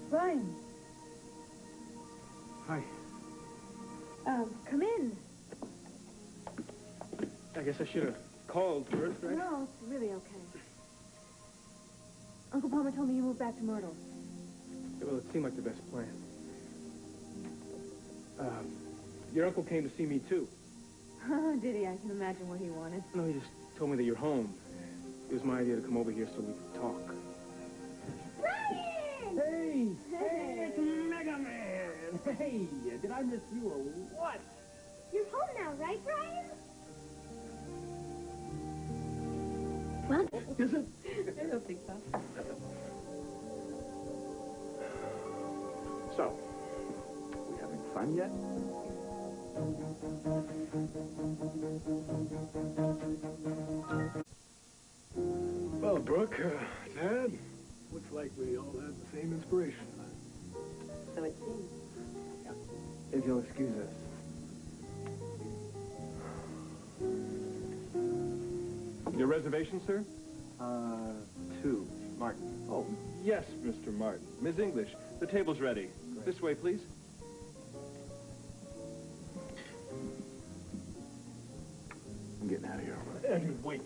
Brian. Hi. Come in. I guess I should have called first, right? No, it's really okay. Uncle Palmer told me you moved back to Myrtle. Yeah, well, it seemed like the best plan. Your uncle came to see me, too. Did he? I can imagine what he wanted. No, he just told me that you're home. It was my idea to come over here so we could talk. Brian! Hey! Hey, it's Mega Man! Hey, did I miss you or what? You're home now, right, Brian? What? Is it? I don't think so. So, we having fun yet? Well, Brooke, Dad, looks like we all had the same inspiration. So it seems. If you'll excuse us. Your reservation, sir? 2. Martin. Oh, yes, Mr. Martin. Ms. English, the table's ready. Great. This way, please. I'm getting out of here. Eddie, wait.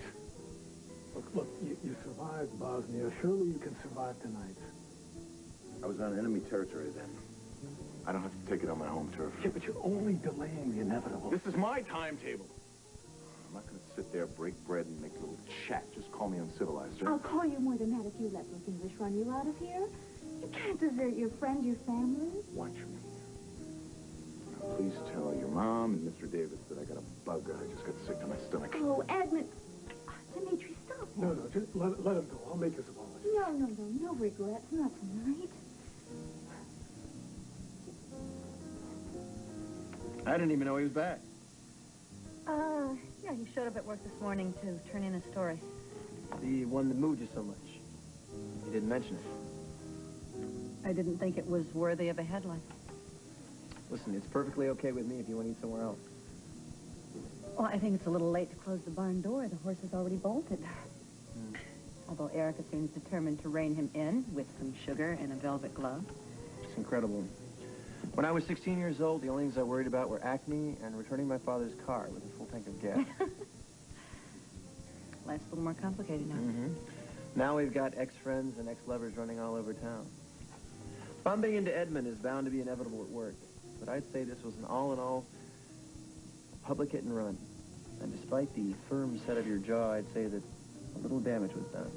Look, you survived Bosnia. Surely you can survive tonight. I was on enemy territory then. I don't have to take it on my home turf. Yeah, but you're only delaying the inevitable. This is my timetable. I'm not going to sit there, break bread, and make a little chat. Just call me uncivilized, sir. I'll call you more than that if you let Brooke English run you out of here. You can't desert your friends, your family. Watch me. Now, please tell your mom and Mr. Davis that I got a bug. I just got sick to my stomach. Oh, Edmund. Dimitri, stop it. No, just let him go. I'll make his apology. No regrets. Not tonight. I didn't even know he was back. Yeah, he showed up at work this morning to turn in a story. The one that moved you so much. You didn't mention it. I didn't think it was worthy of a headline. Listen, it's perfectly okay with me if you want to eat somewhere else. Well, I think it's a little late to close the barn door. The horse is already bolted. Although Erica seems determined to rein him in with some sugar and a velvet glove. It's incredible. When I was 16 years old, the only things I worried about were acne and returning my father's car with a full tank of gas. Life's a little more complicated now. Now we've got ex-friends and ex-lovers running all over town. Bumping into Edmund is bound to be inevitable at work, but I'd say this was an all-in-all public hit and run. And despite the firm set of your jaw, I'd say that a little damage was done.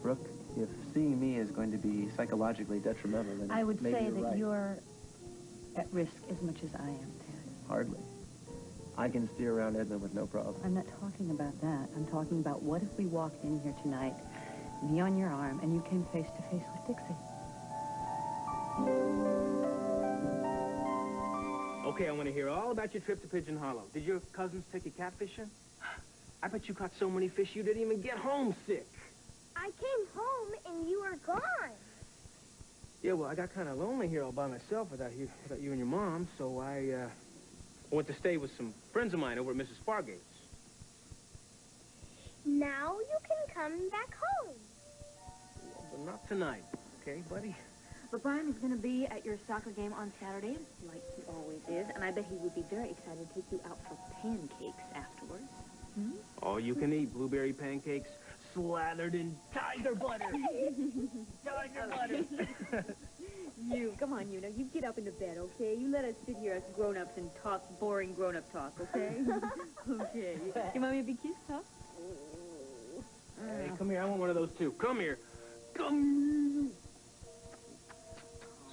Brooke, if seeing me is going to be psychologically detrimental, then I would maybe say you're that right. you're at risk as much as I am, Ted. Hardly. I can steer around Edmund with no problem. I'm not talking about that. I'm talking about what if we walked in here tonight, me on your arm, and you came face to face with Dixie. Okay, I want to hear all about your trip to Pigeon Hollow. Did your cousins take you catfishing? I bet you caught so many fish you didn't even get homesick. I came home and you were gone. Yeah, well, I got kind of lonely here all by myself without you and your mom, so I went to stay with some friends of mine over at Mrs. Fargate's. Now you can come back home. Yeah, but not tonight, okay, buddy? But Brian is going to be at your soccer game on Saturday, like he always is, and I bet he would be very excited to take you out for pancakes afterwards. All you can eat blueberry pancakes slathered in tiger butter. Tiger butter. Come on, now, you get up into bed, okay? You let us sit here as grown-ups and talk boring grown-up talk, okay? Okay. You want me to be kissed, huh? Hey, come here. I want one of those, too. Come here. Come.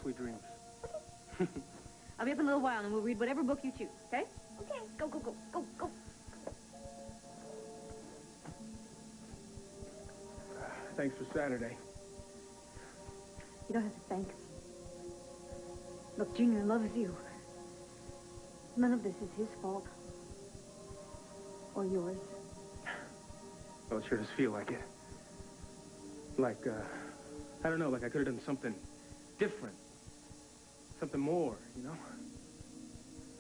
Sweet dreams. I'll be up in a little while, and we'll read whatever book you choose, okay? Okay. Go, go, go, go, go. Thanks for Saturday. You don't have to thank me. Look, Junior loves you. None of this is his fault. Or yours. Well, it sure does feel like it. Like, I don't know, like I could have done something different. Something more, you know?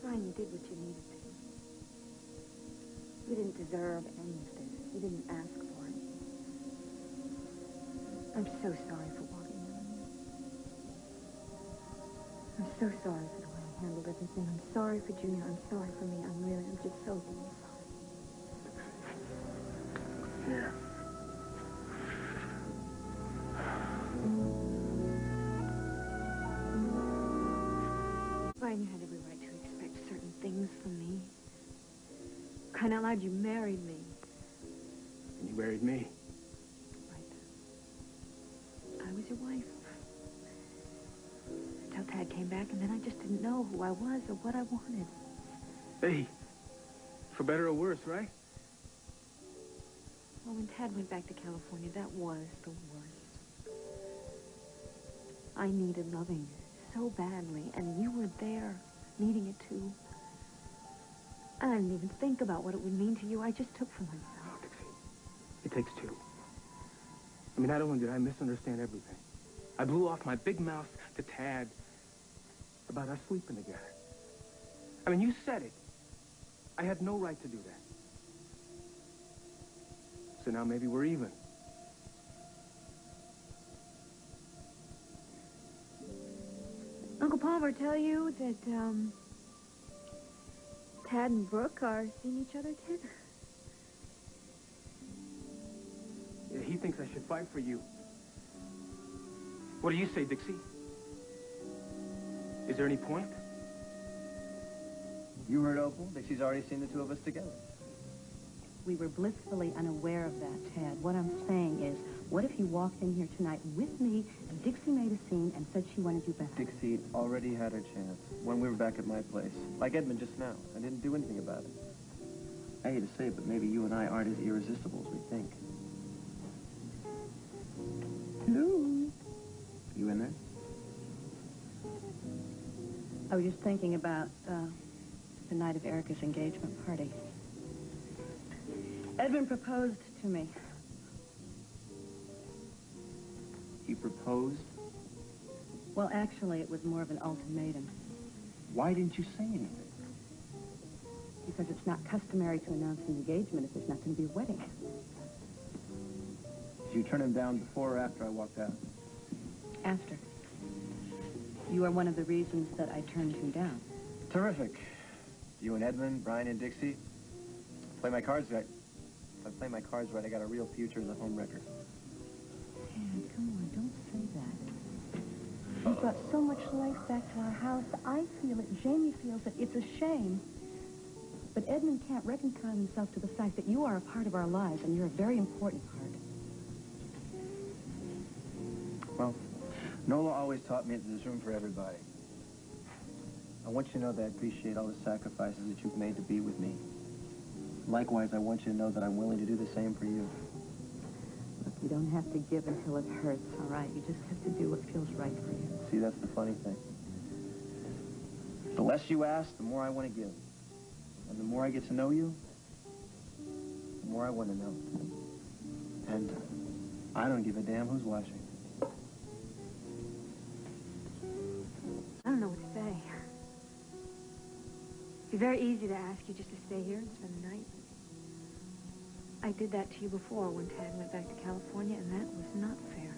Brian, you did what you needed to. You didn't deserve any of this. You didn't ask for it. I'm so sorry for walking in on you. I'm so sorry for the way I handled everything. I'm sorry for Junior. I'm sorry for me. I'm just so sorry. Here. Brian, you had every right to expect certain things from me. Crying out loud, you married me. And you married me. Right. I was your wife. Until Tad came back, and then I just didn't know who I was or what I wanted. Hey, for better or worse, right? Well, when Tad went back to California, that was the worst. I needed loving so badly, and you were there, needing it too. I didn't even think about what it would mean to you. I just took for myself. Oh, Dixie, it takes two. I mean, not only did I misunderstand everything, I blew off my big mouth to Tad about us sleeping together. I mean, you said it. I had no right to do that. So now maybe we're even. Uncle Palmer tell you that, Tad and Brooke are seeing each other, Ted? Yeah, he thinks I should fight for you. What do you say, Dixie? Is there any point? You heard Opal. Dixie's already seen the two of us together. We were blissfully unaware of that, Tad. What I'm saying is, what if you walked in here tonight with me and Dixie made a scene and said she wanted you back? Dixie already had her chance when we were back at my place. Like Edmund just now. I didn't do anything about it. I hate to say it, but maybe you and I aren't as irresistible as we think. Hello? You in there? I was just thinking about the night of Erica's engagement party. Edmund proposed to me. He proposed? Well, actually, it was more of an ultimatum. Why didn't you say anything? Because it's not customary to announce an engagement if there's not going to be a wedding. Did you turn him down before or after I walked out? After. You are one of the reasons that I turned him down. Terrific. You and Edmund, Brian and Dixie. Play my cards right. If I play my cards right, I got a real future as a home wrecker. Dad, come on, don't say that. You brought so much life back to our house. I feel it. Jamie feels it. It's a shame. But Edmund can't reconcile himself to the fact that you are a part of our lives, and you're a very important part. Well, Nola always taught me that there's room for everybody. I want you to know that I appreciate all the sacrifices that you've made to be with me. Likewise, I want you to know that I'm willing to do the same for you. Look, you don't have to give until it hurts, all right? You just have to do what feels right for you. See, that's the funny thing. The less you ask, the more I want to give. And the more I get to know you, the more I want to know. And I don't give a damn who's watching. I don't know what to say. It'd be very easy to ask you just to stay here and spend the night. I did that to you before when Tad went back to California, and that was not fair.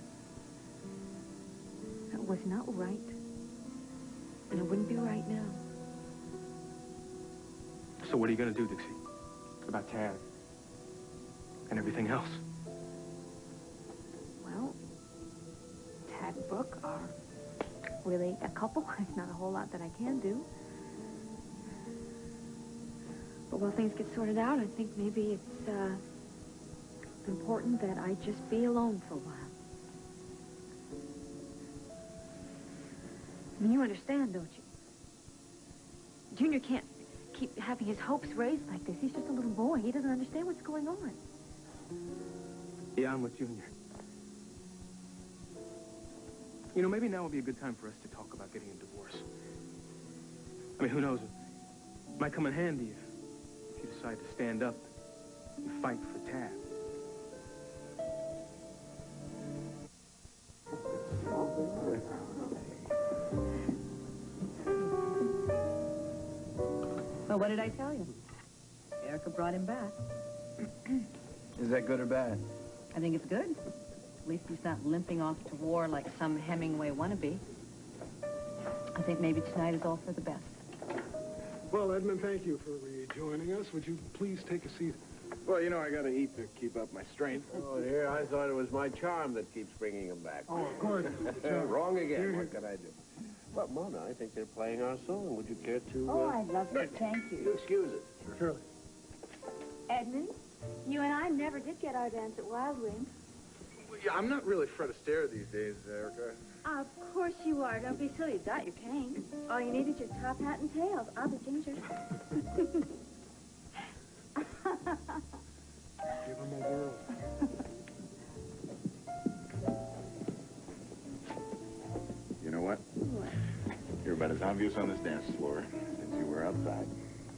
That was not right. And it wouldn't be right now. So what are you going to do, Dixie? About Tad? And everything else? Well, Tad and Brooke are really a couple. There's not a whole lot that I can do. But while things get sorted out, I think maybe it's important that I just be alone for a while. I mean, you understand, don't you? Junior can't keep having his hopes raised like this. He's just a little boy. He doesn't understand what's going on. Yeah, I'm with Junior. You know, maybe now would be a good time for us to talk about getting a divorce. I mean, who knows? It might come in handy if you decide to stand up and fight for Tad. Well, what did I tell you? Erica brought him back. Is that good or bad? I think it's good. At least he's not limping off to war like some Hemingway wannabe. I think maybe tonight is all for the best. Well, Edmund, thank you for rejoining us. Would you please take a seat? Well, you know, I gotta eat to keep up my strength. Oh, dear, I thought it was my charm that keeps bringing him back. Oh, of course. Wrong again. Here, What can I do? Well, Mona, I think they're playing our song. Would you care to... Oh, I'd love to. Thank you. Excuse it. Surely. Edmund, you and I never did get our dance at Wild Wing. Yeah, I'm not really Fred Astaire these days, Erica. Of course you are. Don't be silly. You've got your cane. All you need is your top hat and tails. I'll be Ginger. Give him a whirl. You know what? What? You're about as obvious on this dance floor as you were outside.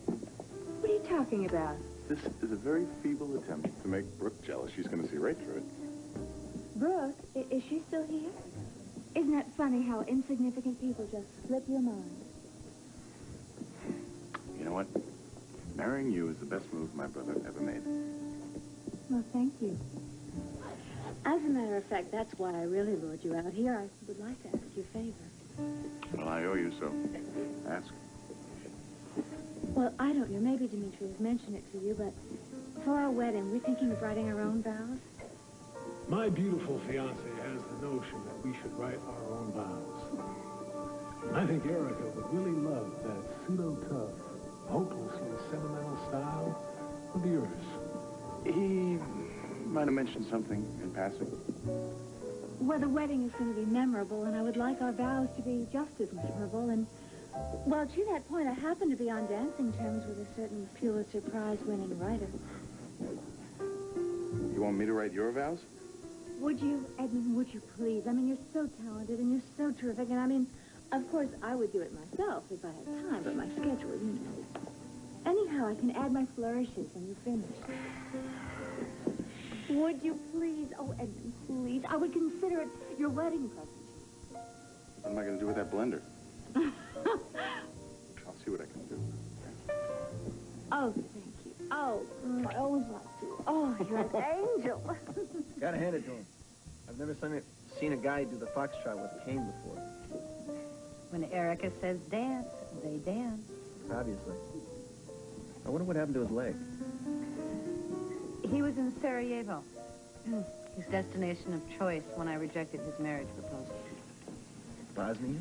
What are you talking about? This is a very feeble attempt to make Brooke jealous. She's going to see right through it. Brooke, is she still here? Isn't that funny how insignificant people just slip your mind? You know what? Marrying you is the best move my brother ever made. Well, thank you. As a matter of fact, that's why I really lured you out here. I would like to ask you a favor. Well, I owe you, so ask. Well, I don't know. Maybe Dimitri has mentioned it to you, but for our wedding, we're thinking of writing our own vows. My beautiful fiancé has the notion that we should write our own vows. I think Erica would really love that pseudo-tough, hopelessly sentimental style of yours. He might have mentioned something in passing. Well, the wedding is going to be memorable, and I would like our vows to be just as memorable. And, well, to that point, I happen to be on dancing terms with a certain Pulitzer Prize-winning writer. You want me to write your vows? Would you, Edmund, would you please? I mean, you're so talented and you're so terrific. And I mean, of course, I would do it myself if I had time, but my schedule, you know. Anyhow, I can add my flourishes when you finish. Would you please? Oh, Edmund, please. I would consider it your wedding present. What am I going to do with that blender? I'll see what I can do. Oh, thank you. Oh, I always like to. Oh, you're an angel. Gotta hand it to him. I've never seen a guy do the foxtrot with a cane before. When Erica says dance, they dance. Obviously. I wonder what happened to his leg. He was in Sarajevo, his destination of choice when I rejected his marriage proposal. Bosnia?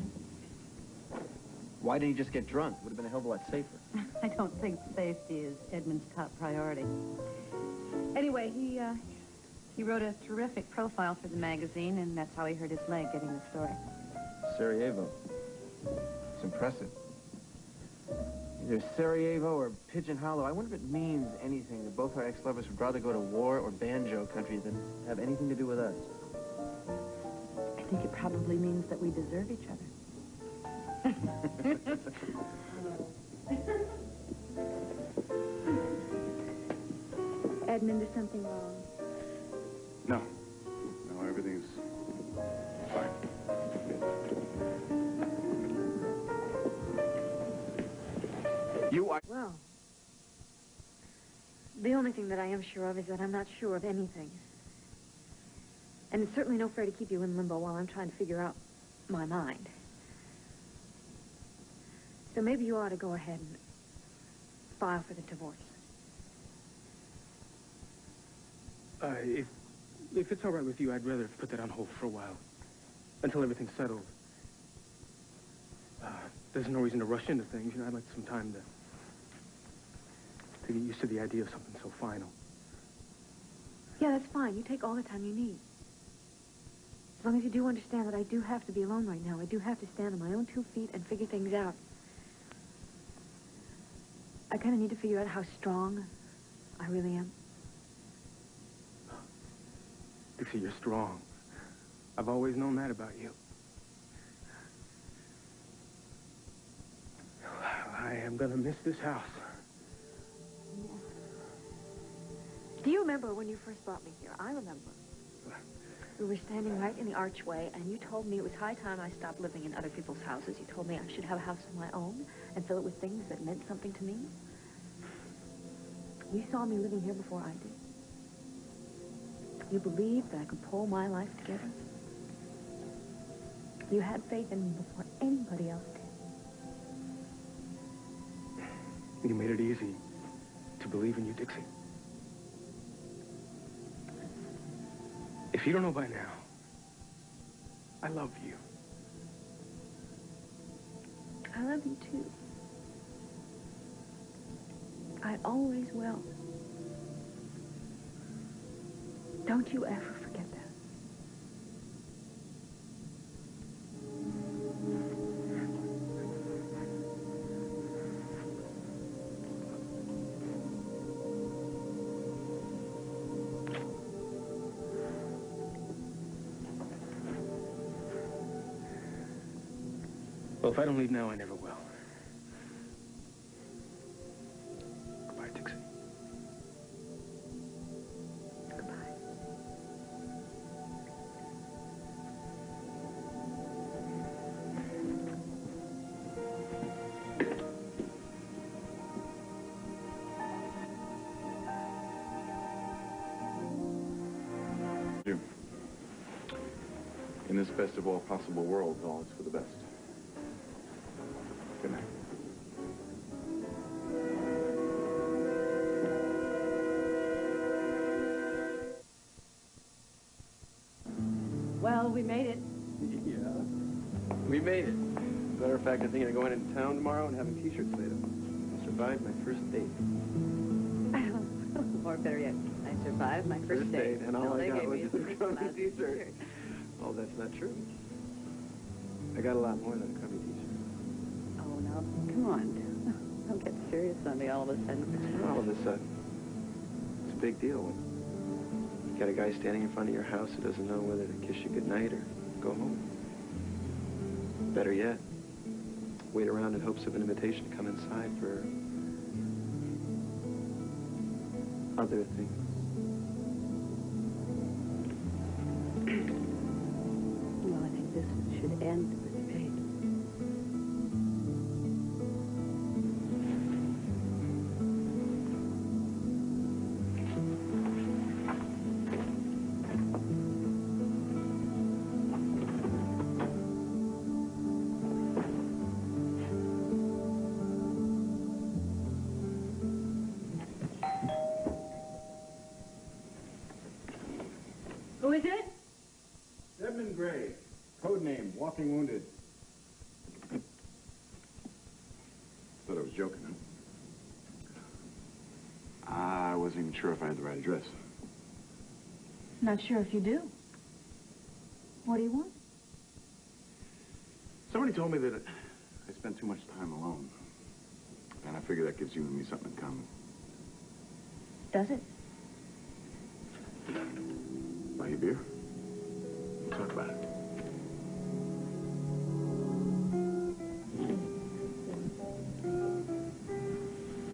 Why didn't he just get drunk? Would have been a hell of a lot safer. I don't think safety is Edmund's top priority. Anyway, he wrote a terrific profile for the magazine, and that's how he hurt his leg getting the story. Sarajevo. It's impressive. Either Sarajevo or Pigeon Hollow. I wonder if it means anything that both our ex-lovers would rather go to war or banjo country than have anything to do with us. I think it probably means that we deserve each other. Edmund, is something wrong? No. No, everything's fine. You are... Well, the only thing that I am sure of is that I'm not sure of anything. And it's certainly no fair to keep you in limbo while I'm trying to figure out my mind. So maybe you ought to go ahead and file for the divorce. If it's all right with you, I'd rather put that on hold for a while. Until everything's settled. There's no reason to rush into things. You know, I'd like some time to get used to the idea of something so final. Yeah, that's fine. You take all the time you need. As long as you do understand that I do have to be alone right now. I do have to stand on my own 2 feet and figure things out. I kind of need to figure out how strong I really am. Dixie, you're strong. I've always known that about you. I am gonna miss this house. Do you remember when you first brought me here? I remember. We were standing right in the archway, and you told me it was high time I stopped living in other people's houses. You told me I should have a house of my own and fill it with things that meant something to me. You saw me living here before I did. You believed that I could pull my life together. You had faith in me before anybody else did. You made it easy to believe in you, Dixie. If you don't know by now, I love you. I love you, too. I always will. Don't you ever forget that. Well, if I don't leave now, I never will. Goodbye, Dixie. Goodbye. In this best of all possible worlds, all is for the best. Good night. Well, we made it. Yeah. We made it. Matter of fact, I'm thinking of going into town tomorrow and having T-shirts made up. I survived my first date. Or better yet, I survived my first date. And all I they got gave was me a crummy T-shirt. Oh, that's not true. I got a lot more than a crummy T-shirt. Oh, now, come on. Don't get serious on me all of a sudden. It's not all of a sudden. It's a big deal when you got a guy standing in front of your house who doesn't know whether to kiss you goodnight or go home. Better yet, wait around in hopes of an invitation to come inside for other things. Well, I think this should end with fate. Who is it? Edmund Gray, code name, Walking Wounded. Thought I was joking, huh? I wasn't even sure if I had the right address. Not sure if you do. What do you want? Somebody told me that I spend too much time alone. And I figure that gives you and me something in common. Does it? Buy you beer? We'll talk about it.